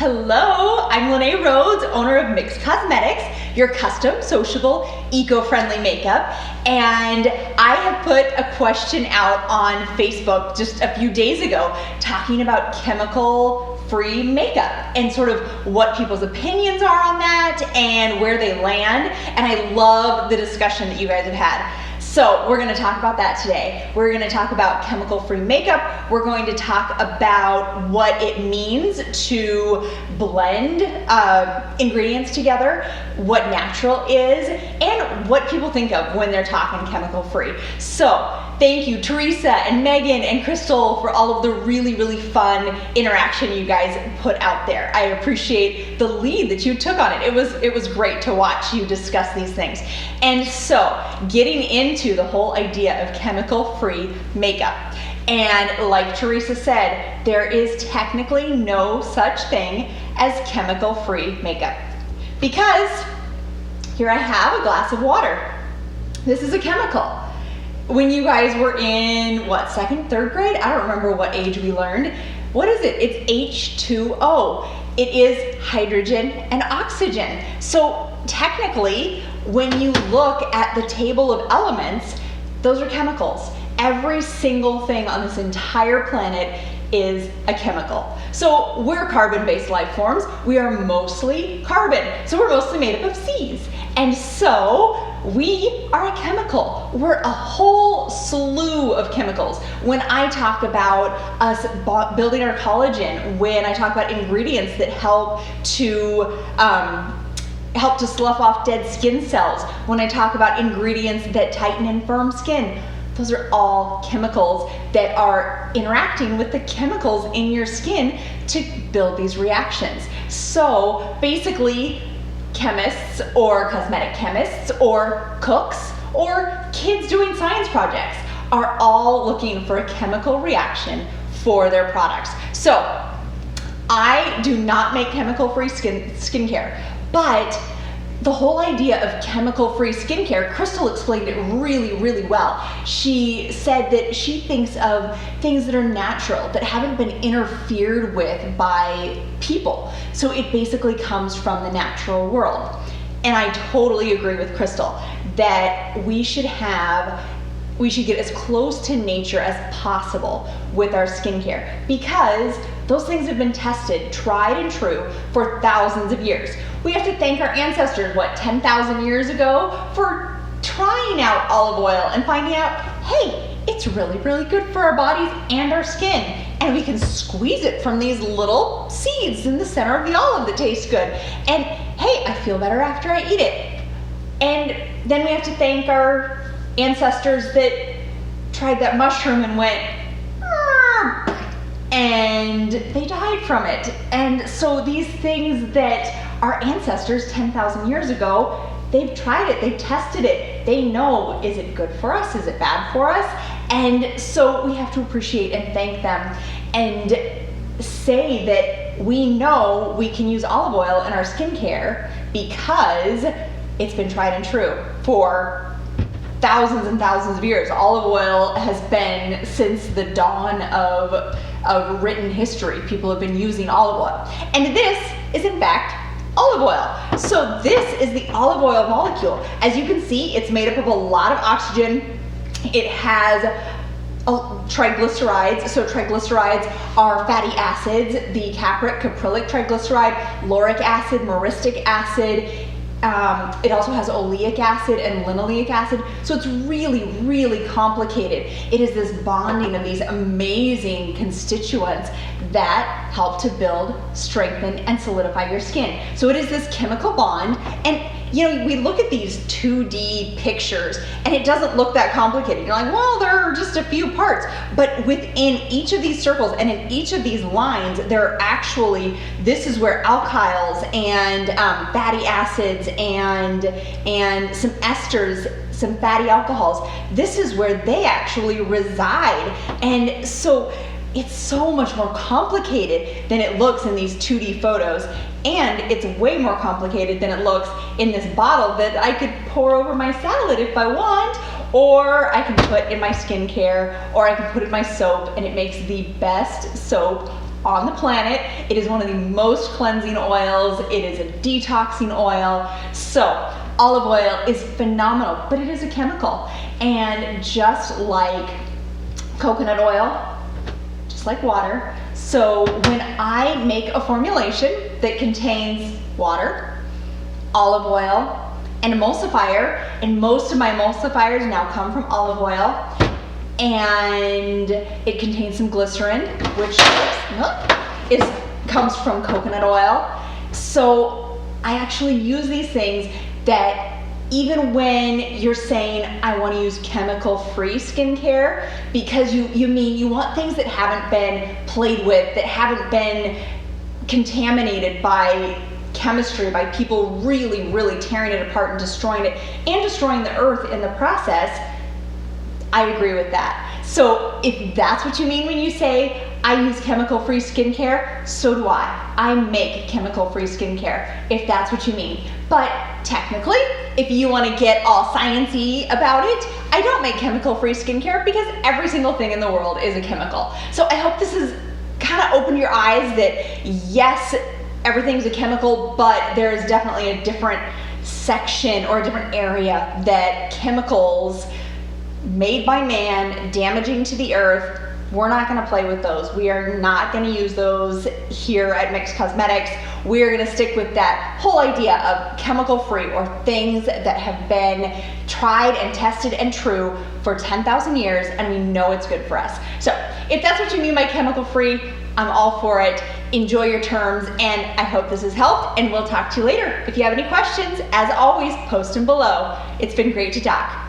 Hello, I'm Lene Rhodes, owner of Mix Cosmetics, your custom, sociable, eco-friendly makeup. And I have put a question out on Facebook just a few days ago talking about chemical-free makeup and sort of what people's opinions are on that and where they land. And I love the discussion that you guys have had. So we're going to talk about that today. We're going to talk about chemical-free makeup. We're going to talk about what it means to blend ingredients together, what natural is, and what people think of when they're talking chemical-free. So thank you, Teresa and Megan and Crystal, for all of the really, really fun interaction you guys put out there. I appreciate the lead that you took on it. It was great to watch you discuss these things. And so getting into the whole idea of chemical-free makeup. And like Teresa said, there is technically no such thing as chemical-free makeup. Because here I have a glass of water. This is a chemical. When you guys were in, what, second, third grade? I don't remember what age we learned. What is it? It's H2O. It is hydrogen and oxygen. So technically, when you look at the table of elements, those are chemicals. Every single thing on this entire planet is a chemical. So we're carbon-based life forms. We are mostly carbon. So we're mostly made up of C's. And so we are a chemical. We're a whole slew of chemicals. When I talk about us building our collagen, when I talk about ingredients that help to slough off dead skin cells, when I talk about ingredients that tighten and firm skin, those are all chemicals that are interacting with the chemicals in your skin to build these reactions. So basically, chemists or cosmetic chemists or cooks or kids doing science projects are all looking for a chemical reaction for their products. So I do not make chemical-free skincare, but the whole idea of chemical-free skincare, Crystal explained it really, really well. She said that she thinks of things that are natural, that haven't been interfered with by people. So it basically comes from the natural world. And I totally agree with Crystal that we should get as close to nature as possible with our skincare, because those things have been tested, tried and true for thousands of years. We have to thank our ancestors, 10,000 years ago, for trying out olive oil and finding out, hey, it's really, really good for our bodies and our skin. And we can squeeze it from these little seeds in the center of the olive that taste good. And hey, I feel better after I eat it. And then we have to thank our ancestors that tried that mushroom and went, and they died from it. And so these things that our ancestors 10,000 years ago, they've tried it, they've tested it. They know, is it good for us? Is it bad for us? And so we have to appreciate and thank them and say that we know we can use olive oil in our skincare because it's been tried and true for thousands and thousands of years. Olive oil has been, since the dawn of written history, people have been using olive oil. And this is in fact olive oil. So this is the olive oil molecule. As you can see, it's made up of a lot of oxygen. It has triglycerides. So triglycerides are fatty acids, the capric, caprylic triglyceride, lauric acid, myristic acid. It also has oleic acid and linoleic acid. So it's really, really complicated. It is this bonding of these amazing constituents that help to build, strengthen, and solidify your skin. So it is this chemical bond. And we look at these 2D pictures and it doesn't look that complicated. You're like, well, there are just a few parts. But within each of these circles and in each of these lines, there are actually, this is where alkyls and fatty acids and some esters, some fatty alcohols, this is where they actually reside. And so it's so much more complicated than it looks in these 2D photos. And it's way more complicated than it looks in this bottle that I could pour over my salad if I want, or I can put in my skincare, or I can put in my soap, and it makes the best soap on the planet. It is one of the most cleansing oils. It is a detoxing oil. So olive oil is phenomenal, but it is a chemical. And just like coconut oil, just like water. So when I make a formulation that contains water, olive oil, an emulsifier, and most of my emulsifiers now come from olive oil, and it contains some glycerin, which comes from coconut oil. So I actually use these things that even when you're saying I want to use chemical-free skincare, because you want things that haven't been played with, that haven't been contaminated by chemistry, by people really, really tearing it apart and destroying it, and destroying the earth in the process. I agree with that. So if that's what you mean when you say I use chemical-free skincare, so do I. I make chemical-free skincare, if that's what you mean. But technically, if you want to get all sciencey about it, I don't make chemical-free skincare because every single thing in the world is a chemical. So I hope this has kind of opened your eyes that yes, everything's a chemical, but there is definitely a different section or a different area that chemicals made by man, damaging to the earth, we're not going to play with those. We are not going to use those here at Mix Cosmetics. We're going to stick with that whole idea of chemical-free, or things that have been tried and tested and true for 10,000 years, and we know it's good for us. So if that's what you mean by chemical-free, I'm all for it. Enjoy your terms, and I hope this has helped, and we'll talk to you later. If you have any questions, as always, post them below. It's been great to talk.